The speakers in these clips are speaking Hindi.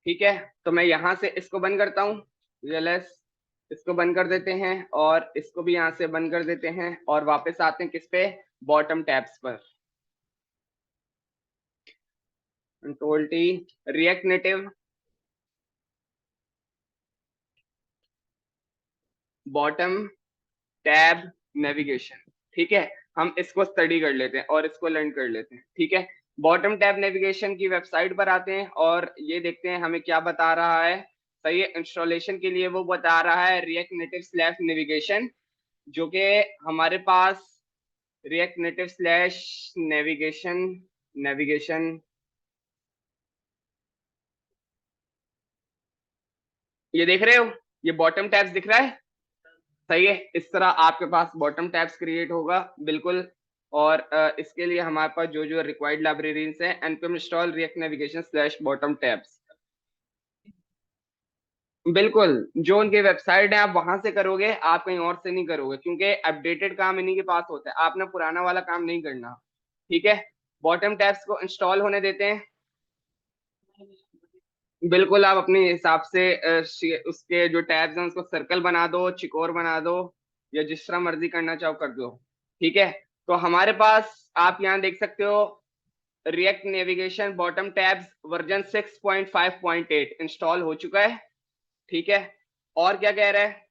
ठीक है, तो मैं यहाँ से इसको बंद करता हूँ। VLS इसको बंद कर देते हैं और इसको भी यहाँ से बंद कर देते हैं और वापस आते हैं किस पे, बॉटम टैब्स पर। Control T, react native bottom tab navigation. ठीक है, हम इसको स्टडी कर लेते हैं और इसको लर्न कर लेते हैं। ठीक है, बॉटम टैब नेविगेशन की वेबसाइट पर आते हैं और ये देखते हैं हमें क्या बता रहा है। सही है, इंस्टॉलेशन के लिए वो बता रहा है रिएक्ट नेटिव स्लैश नेविगेशन, जो कि हमारे पास react native slash navigation navigation ये देख रहे हो, ये बॉटम टैब्स दिख रहा है। सही है, इस तरह आपके पास बॉटम टैब्स क्रिएट होगा बिल्कुल। और इसके लिए हमारे पास जो जो रिक्वायर्ड लाइब्रेरीज है, npm install react navigation slash bottom tabs. बिल्कुल, जो उनकी वेबसाइट है आप वहां से करोगे, आप कहीं और से नहीं करोगे, क्योंकि अपडेटेड काम इन्हीं के पास होता है, आपने पुराना वाला काम नहीं करना। ठीक है, बॉटम टैब्स को इंस्टॉल होने देते हैं। बिल्कुल, आप अपने हिसाब से उसके जो टैब्स हैं उसको सर्कल बना दो, चिकोर बना दो, या जिस तरह मर्जी करना चाहो कर दो। ठीक है, तो हमारे पास आप यहाँ देख सकते हो react navigation bottom tabs version 6.5.8 install हो चुका है। ठीक है, और क्या कह रहा है,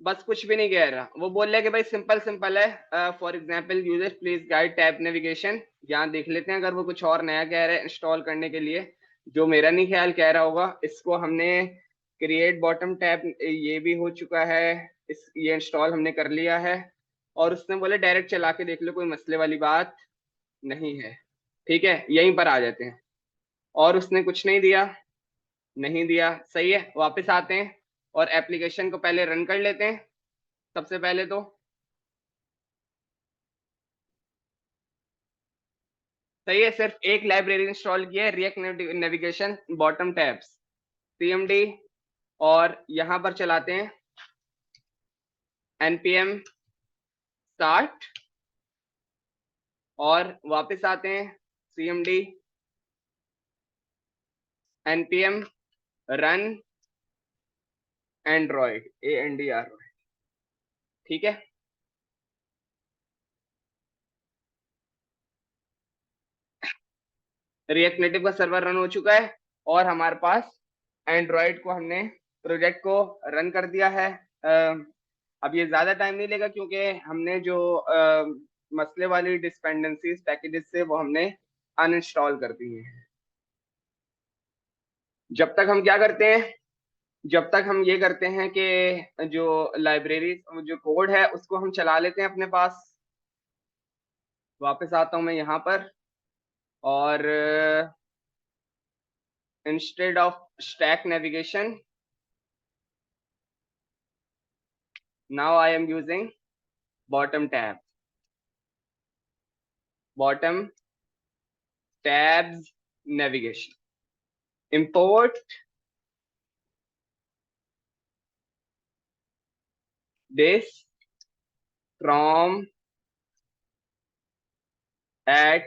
बस कुछ भी नहीं कह रहा, वो बोल रहा है कि भाई सिंपल सिंपल है, for example user please guide tab navigation. यहाँ देख लेते हैं अगर वो कुछ और नया कह रहा है इंस्टॉल करने के लिए, जो मेरा नहीं ख्याल कह रहा होगा। इसको हमने क्रिएट बॉटम टैब ये भी हो चुका है, इस ये इंस्टॉल हमने कर लिया है। और उसने बोले डायरेक्ट चला के देख लो, कोई मसले वाली बात नहीं है। ठीक है, यहीं पर आ जाते हैं। और उसने कुछ नहीं दिया, नहीं दिया। सही है, वापस आते हैं और एप्लीकेशन को पहले रन कर लेते हैं। सबसे पहले तो सही है, सिर्फ एक लाइब्रेरी इंस्टॉल की है, react navigation bottom tabs cmd। और यहां पर चलाते हैं npm start और वापस आते हैं cmd npm run android android। ठीक है, रिएक्ट नेटिव का सर्वर रन हो चुका है और हमारे पास एंड्रॉयड को हमने प्रोजेक्ट को रन कर दिया है। अब ये ज्यादा टाइम नहीं लेगा, क्योंकि हमने जो मसले वाली डिपेंडेंसीज पैकेजेस से वो हमने अनइंस्टॉल कर दी हैं। जब तक हम क्या करते हैं, जब तक हम ये करते हैं कि जो लाइब्रेरी जो कोड है उसको हम चला लेते हैं अपने पास। वापस आता हूं मैं यहाँ पर और instead of stack navigation now I am using bottom tab, bottom tabs navigation, import this from at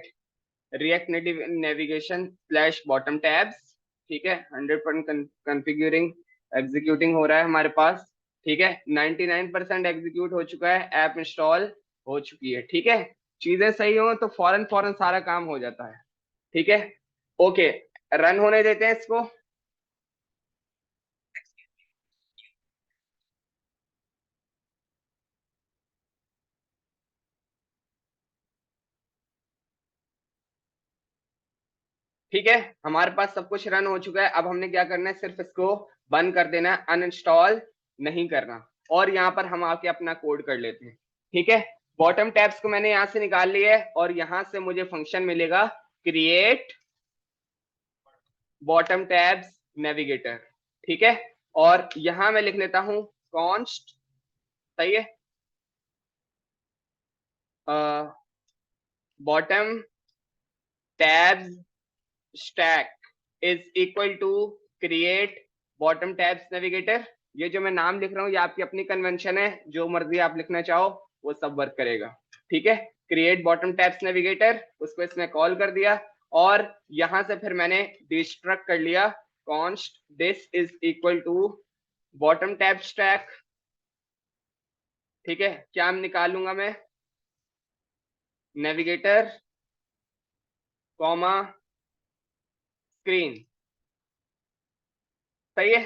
react native navigation slash bottom tabs। ठीक है, 100% कॉन्फ़िगरिंग एग्जीक्यूटिंग हो रहा है हमारे पास। ठीक है, 99% एग्जीक्यूट हो चुका है, ऐप इंस्टॉल हो चुकी है। ठीक है, चीजें सही हो तो फौरन फौरन सारा काम हो जाता है। ठीक है, ओके, रन होने देते हैं इसको। ठीक है, हमारे पास सब कुछ रन हो चुका है। अब हमने क्या करना है, सिर्फ इसको बंद कर देना है, अनइंस्टॉल नहीं करना। और यहाँ पर हम आके अपना कोड कर लेते हैं। ठीक है, बॉटम टैब्स को मैंने यहाँ से निकाल लिया है और यहाँ से मुझे फंक्शन मिलेगा क्रिएट बॉटम टैब्स नेविगेटर। ठीक है, और यहाँ मैं लिख लेता हूँ कॉन्स्ट। सही है, bottom tabs stack is equal to create bottom tabs navigator. ये जो मैं नाम लिख रहा हूँ ये आपकी अपनी कन्वेंशन है, जो मर्जी आप लिखना चाहो वो सब वर्क करेगा। ठीक है, क्रिएट बॉटम टैब्स नेविगेटर, उसको इसमें कॉल कर दिया और यहां से फिर मैंने डिस्ट्रक्ट कर लिया const this is equal to bottom tab stack, ठीक है। क्या निकालूंगा मैं, नेविगेटर कॉमा स्क्रीन, सही है।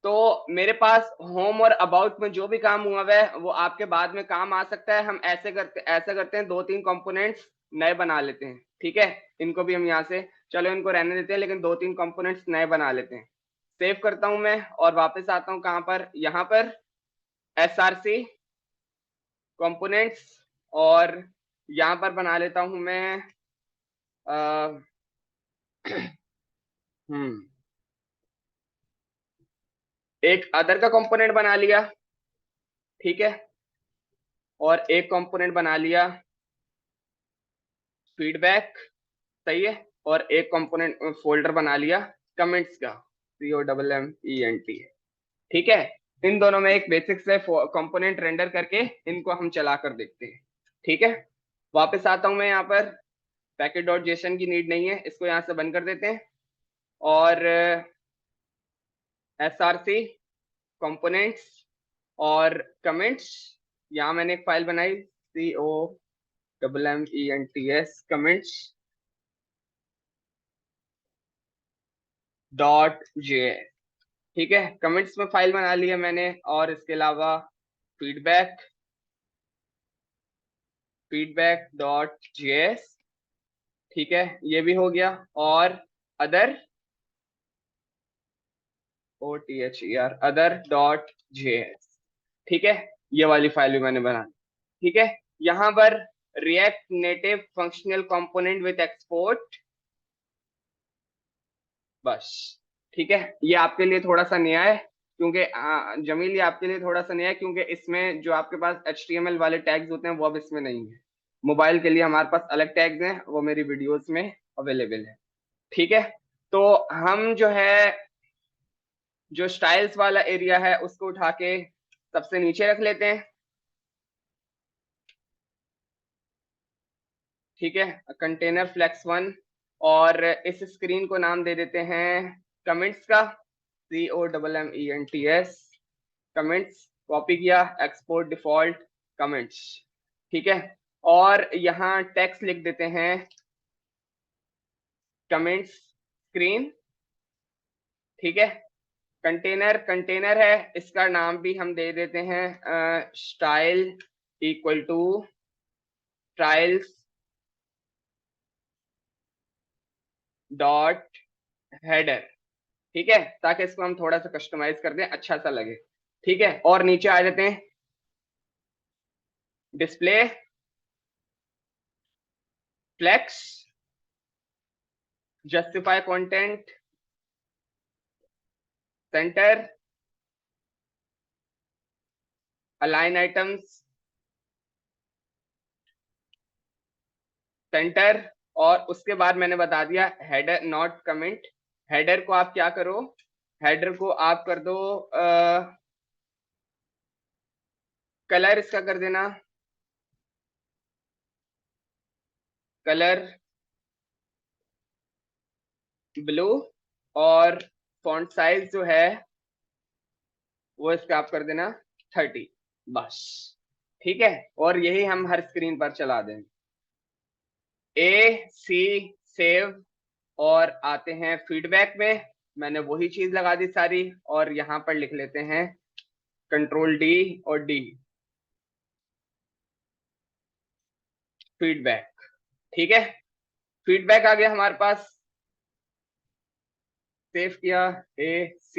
तो मेरे पास होम और अबाउट में जो भी काम हुआ है वो आपके बाद में काम आ सकता है। हम ऐसा करते हैं, 2-3 कंपोनेंट्स नए बना लेते हैं, ठीक है। इनको भी हम यहाँ से, चलो इनको रहने देते हैं, लेकिन 2-3 कंपोनेंट्स नए बना लेते हैं। सेव करता हूं मैं और वापस आता हूं कहां पर, यहाँ पर src कंपोनेंट्स, और यहाँ पर बना लेता हूं मैं एक अदर का कंपोनेंट बना लिया, ठीक है, और एक कंपोनेंट बना लिया फीडबैक, सही है, और एक कंपोनेंट फोल्डर बना लिया कमेंट्स का, COMMENT, ठीक है। इन दोनों में एक बेसिक से कंपोनेंट रेंडर करके इनको हम चला कर देखते हैं, ठीक है। वापस आता हूं मैं यहाँ पर, पैकेट.json की नीड नहीं है, इसको यहाँ से बंद कर देते हैं। और src कंपोनेंट्स और कमेंट्स, यहाँ मैंने एक फाइल बनाई COMMENTS कमेंट्स .js, ठीक है। कमेंट्स में फाइल बना ली है मैंने, और इसके अलावा feedback.js, ठीक है, ये भी हो गया। और अदर other.js, ठीक है, ये वाली फाइल भी मैंने बना ली, ठीक है। यहाँ पर react native functional component with export, बस, ठीक है। ये आपके लिए थोड़ा सा नया है, क्योंकि जमील ये आपके लिए थोड़ा सा नया है, क्योंकि इसमें जो आपके पास HTML वाले टैग्स होते हैं वो अब इसमें नहीं है। मोबाइल के लिए हमारे पास अलग टैग्स हैं, वो मेरी वीडियोस में अवेलेबल है, ठीक है। तो हम जो है, जो स्टाइल्स वाला एरिया है उसको उठा के सबसे नीचे रख लेते हैं, ठीक है, कंटेनर flex1, और इस स्क्रीन को नाम दे देते हैं कमेंट्स का, COMMENTS कमेंट्स, कॉपी किया, एक्सपोर्ट डिफॉल्ट कमेंट्स, ठीक है। और यहाँ टेक्स्ट लिख देते हैं कमेंट्स स्क्रीन, ठीक है। कंटेनर है, इसका नाम भी हम दे देते हैं style equal to trials dot header, ठीक है, ताकि इसको हम थोड़ा सा कस्टमाइज कर दें, अच्छा सा लगे, ठीक है। और नीचे आ जाते हैं, display flex, justify content, center, align items, center, और उसके बाद मैंने बता दिया हेडर नॉट कमेंट। हेडर को आप क्या करो, हेडर को आप कर दो कलर इसका कर देना, कलर ब्लू, और फॉन्ट साइज जो है वो इसका आप कर देना 30, बस, ठीक है। और यही हम हर स्क्रीन पर चला दें। AC सेव, और आते हैं फीडबैक में, मैंने वही चीज लगा दी सारी, और यहाँ पर लिख लेते हैं Ctrl+D और D, फीडबैक, ठीक है। फीडबैक आ गया हमारे पास, सेव किया, AC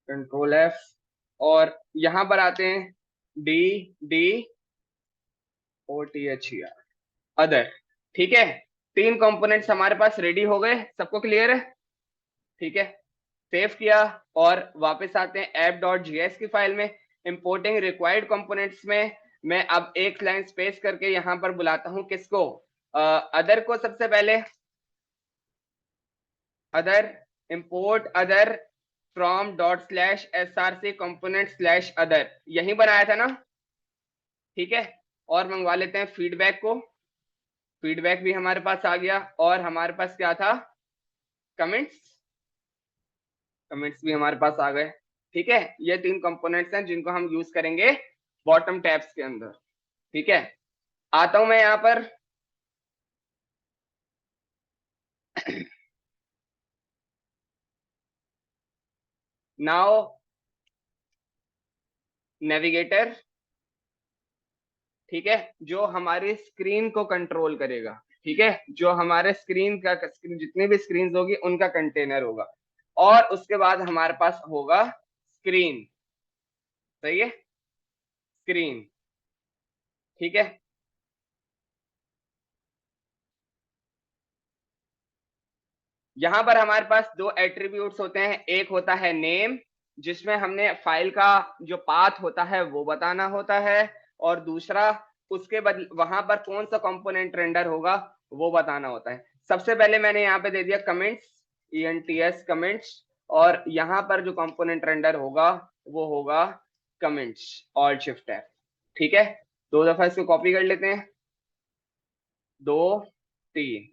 Ctrl+F, और यहाँ पर आते हैं DDOTHER अदर, ठीक है। 3 कंपोनेंट्स हमारे पास रेडी हो गए, सबको क्लियर है, ठीक है। सेव किया और वापस आते हैं app.js की फाइल में, इंपोर्टिंग रिक्वायर्ड कंपोनेंट्स में मैं अब एक लाइन स्पेस करके यहाँ पर बुलाता हूँ किसको, अदर को। सबसे पहले other, import other from ./src component /other, यही बनाया था ना, ठीक है। और मंगवा लेते हैं फीडबैक को, फीडबैक भी हमारे पास आ गया, और हमारे पास क्या था, कमेंट्स, कमेंट्स भी हमारे पास आ गए। ठीक है, ये तीन कंपोनेंट्स हैं जिनको हम यूज करेंगे बॉटम टैब्स के अंदर। ठीक है, आता हूं मैं यहाँ पर। नाउ नेविगेटर, ठीक है, जो हमारी स्क्रीन को कंट्रोल करेगा। ठीक है, जो हमारे स्क्रीन का जितनी भी स्क्रीन होगी उनका कंटेनर होगा। और उसके बाद हमारे पास होगा स्क्रीन। सही है, स्क्रीन। ठीक है, यहां पर हमारे पास दो एट्रीब्यूट्स होते हैं। एक होता है नेम, जिसमें हमने फाइल का जो पाथ होता है वो बताना होता है, और दूसरा उसके बदले वहां पर कौन सा कंपोनेंट रेंडर होगा वो बताना होता है। सबसे पहले मैंने यहाँ पे दे दिया कमेंट्स, ENTS कमेंट्स, और यहाँ पर जो कंपोनेंट रेंडर होगा वो होगा कमेंट्स, ऑल्ट शिफ्ट टैब। ठीक है, दो दफा इसको कॉपी कर लेते हैं, दो, तीन।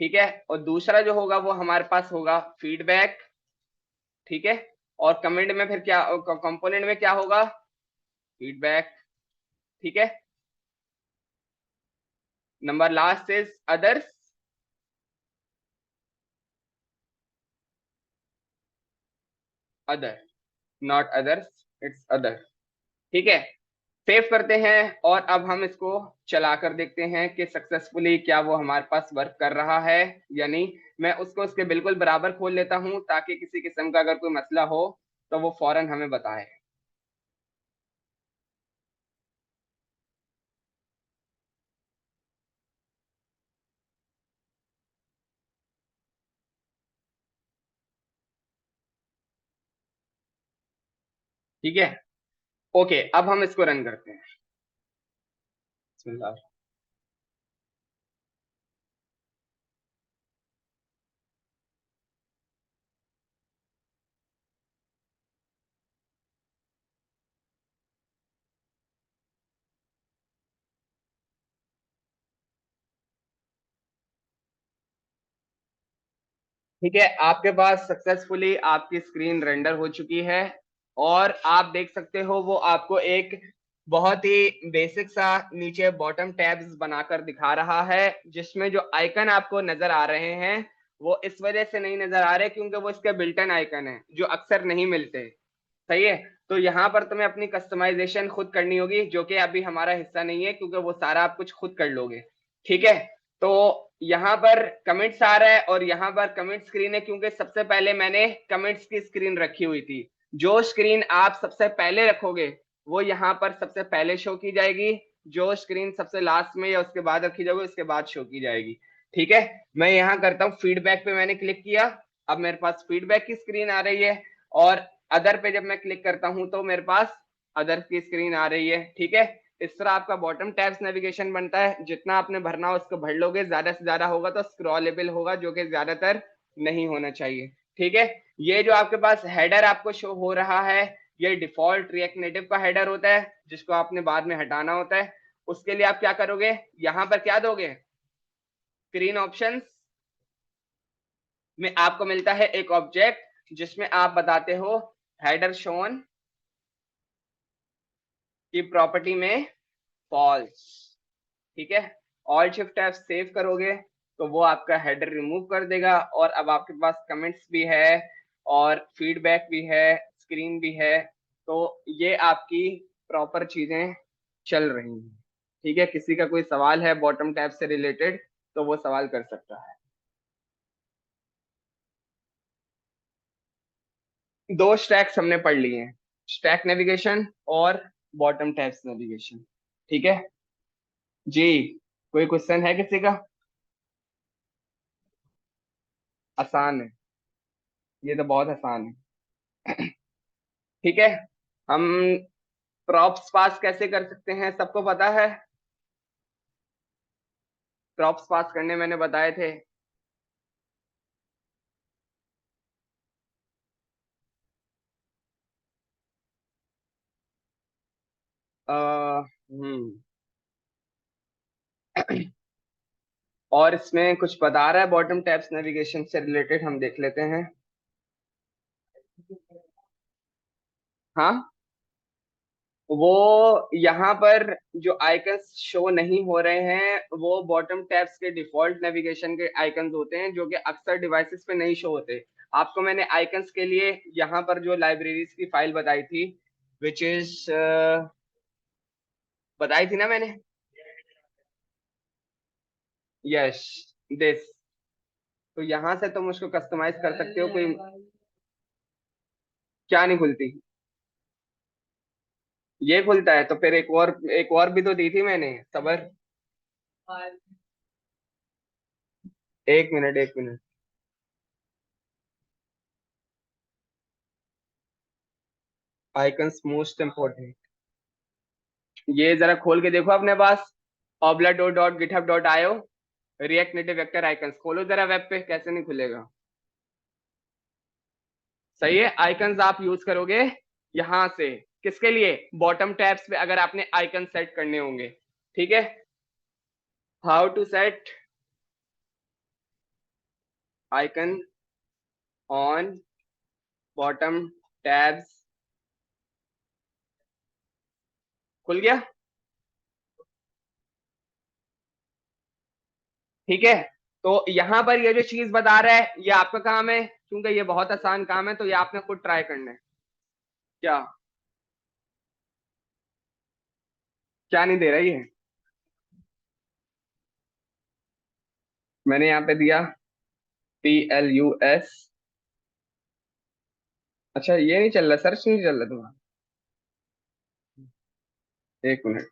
ठीक है, और दूसरा जो होगा वो हमारे पास होगा फीडबैक। ठीक है, और कमेंट में फिर क्या, कंपोनेंट में क्या होगा, फीडबैक। ठीक है, number last is others, other, not others, it's other. ठीक है, सेव करते हैं, और अब हम इसको चला कर देखते हैं कि सक्सेसफुली क्या वो हमारे पास वर्क कर रहा है या नहीं। मैं उसको उसके बिल्कुल बराबर खोल लेता हूं, ताकि किसी किस्म का अगर कोई मसला हो तो वो फौरन हमें बताए। ठीक है, ओके, अब हम इसको रन करते हैं। बिस्मिल्लाह। ठीक है, आपके पास सक्सेसफुली आपकी स्क्रीन रेंडर हो चुकी है, और आप देख सकते हो वो आपको एक बहुत ही बेसिक सा नीचे बॉटम टैब्स बनाकर दिखा रहा है, जिसमें जो आइकन आपको नजर आ रहे हैं वो इस वजह से नहीं नजर आ रहे क्योंकि वो इसके बिल्टन आइकन है जो अक्सर नहीं मिलते। सही है, तो यहाँ पर तुम्हें अपनी कस्टमाइजेशन खुद करनी होगी, जो कि अभी हमारा हिस्सा नहीं है क्योंकि वो सारा आप कुछ खुद कर लोगे। ठीक है, तो यहाँ पर कमेंट्स आ रहा है, और यहाँ पर कमेंट स्क्रीन है क्योंकि सबसे पहले मैंने कमेंट्स की स्क्रीन रखी हुई थी। जो स्क्रीन आप सबसे पहले रखोगे वो यहाँ पर सबसे पहले शो की जाएगी, जो स्क्रीन सबसे लास्ट में या उसके बाद रखी जाएगी उसके बाद शो की जाएगी। ठीक है, मैं यहाँ करता हूँ फीडबैक पे मैंने क्लिक किया, अब मेरे पास फीडबैक की स्क्रीन आ रही है, और अदर पे जब मैं क्लिक करता हूं तो मेरे पास अदर की स्क्रीन आ रही है। ठीक है, इस तरह आपका बॉटम टैब्स नेविगेशन बनता है। जितना आपने भरना हो उसको भर लोगे, ज्यादा से ज्यादा होगा तो स्क्रॉलेबल होगा, जो कि ज्यादातर नहीं होना चाहिए। ठीक है, ये जो आपके पास हेडर आपको शो हो रहा है, ये डिफॉल्ट रिएक्ट नेटिव का हेडर होता है जिसको आपने बाद में हटाना होता है। उसके लिए आप क्या करोगे, यहां पर क्या दोगे, स्क्रीन ऑप्शंस में आपको मिलता है एक ऑब्जेक्ट जिसमें आप बताते हो हेडर शोन की प्रॉपर्टी में फॉल्स। ठीक है, ऑल शिफ्ट एफ सेव करोगे तो वो आपका हेडर रिमूव कर देगा, और अब आपके पास कमेंट्स भी है और फीडबैक भी है, स्क्रीन भी है, तो ये आपकी प्रॉपर चीजें चल रही हैं। ठीक है, किसी का कोई सवाल है बॉटम टैब से रिलेटेड तो वो सवाल कर सकता है। दो स्टैक्स हमने पढ़ लिए हैं, स्टैक नेविगेशन और बॉटम टैब्स नेविगेशन। ठीक है जी, कोई क्वेश्चन है किसी का? आसान है, ये तो बहुत आसान है। ठीक है, हम प्रॉप्स पास कैसे कर सकते हैं सबको पता है? प्रॉप्स पास करने मैंने बताए थे। हम्म, और इसमें कुछ बता रहा है बॉटम टैब्स नेविगेशन से रिलेटेड, हम देख लेते हैं। हाँ, वो यहाँ पर जो आइकन्स शो नहीं हो रहे हैं वो बॉटम टैब्स के डिफॉल्ट नेविगेशन के आइकन्स होते हैं, जो कि अक्सर डिवाइसेस पे नहीं शो होते। आपको मैंने आइकन्स के लिए यहाँ पर जो लाइब्रेरीज की फाइल बताई थी, विच इज बताई थी ना मैंने। Yes, this. तो यहाँ से तुम उसको कस्टमाइज कर सकते हो। कोई क्या नहीं खुलती? ये खुलता है तो फिर एक और भी तो दी थी मैंने, सबर। एक मिनट, एक मिनट। आइकन्स मोस्ट इम्पोर्टेंट, ये जरा खोल के देखो अपने पास। obla dot GitHub dot IO, react native vector icons खोलो जरा वेब पे, कैसे नहीं खुलेगा? सही है, आइकन्स आप यूज करोगे यहां से, किसके लिए? बॉटम टैब्स पे अगर आपने आइकन सेट करने होंगे। ठीक है, how to set icon on bottom tabs. खुल गया? ठीक है, तो यहां पर ये जो चीज बता रहा है ये आपका काम है, क्योंकि ये बहुत आसान काम है, तो ये आपने खुद ट्राई करना है। क्या? क्या नहीं दे रही है? मैंने यहाँ पे दिया PLUS। अच्छा, ये नहीं चल रहा, सर्च नहीं चल रहा तुम्हारा? एक मिनट।